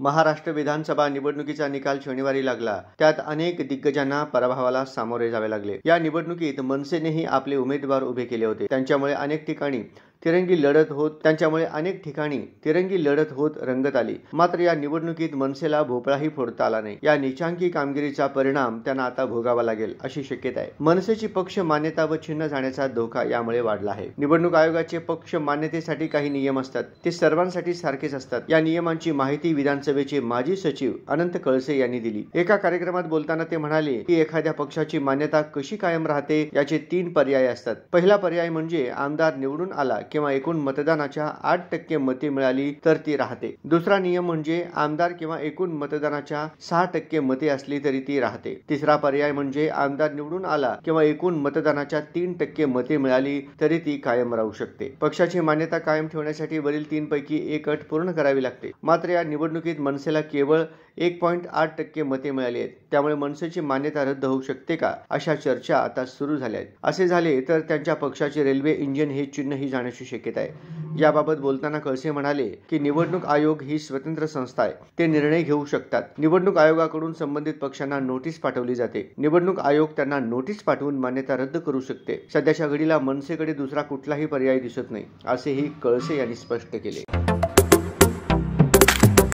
महाराष्ट्र विधानसभा निवडणुकीचा निकाल शनिवारी लागला. त्यात अनेक दिग्गजांना पराभवाला सामोरे जावे लागले. या निवडणुकीत मनसेनेही आपले उमेदवार उभे केले होते. त्यांच्यामुळे अनेक ठिकाणी तिरंगी लढत होत रंगत आली. मात्र या निवडणुकीत मनसेला भोपळाही फोडता आला नाही. या नीचांकी कामगिरीचा परिणाम त्यांना आता भोगावा लागेल अशी शक्यता आहे. मनसेची पक्ष मान्यता व छिन्न जाण्याचा धोका यामुळे वाढला आहे. निवडणूक आयोगाचे पक्ष मान्यतेसाठी काही नियम असतात. ते सर्वांसाठी सारखेच असतात. या नियमांची माहिती विधानसभेचे माजी सचिव अनंत कळसे यांनी दिली. एका कार्यक्रमात बोलताना ते म्हणाले की एखाद्या पक्षाची मान्यता कशी कायम राहते याचे 3 पर्याय असतात. पहिला पर्याय म्हणजे आमदार निवडून आला किंवा एकूण मतदानाच्या 8% मते मिळाली तर ती राहते. दुसरा नियम म्हणजे आमदार किंवा एकूण मतदानाच्या 6% मते असली तरी ती राहते. तिसरा पर्याय म्हणजे आमदार निवडून आला किंवा एकूण मतदानाच्या 3% मते मिळाली तरी ती कायम राहू शकते. पक्षाची मान्यता कायम ठेवण्यासाठी वरील 3 पैकी एक अट पूर्ण करावी लागते. मात्र या निवडणुकीत मनसेला केवळ 1.8% मते मिळाली आहेत. त्यामुळे मनसेची मान्यता रद्द होऊ शकते का अशा चर्चा आता सुरू झाल्या आहेत. असे झाले तर त्यांच्या पक्षाचे रेल्वे इंजिन हे चिन्हही जाण्याची शक्यता आहे. याबाबत बोलताना कळसे म्हणाले की निवडणूक आयोग ही स्वतंत्र संस्था आहे. ते निर्णय घेऊ शकतात. निवडणूक आयोगाकडून संबंधित पक्षांना नोटीस पाठवली जाते. निवडणूक आयोग त्यांना नोटीस पाठवून मान्यता रद्द करू शकते. सध्याच्या घडीला मनसेकडे दुसरा कुठलाही पर्याय दिसत नाही असेही कळसे यांनी स्पष्ट केले.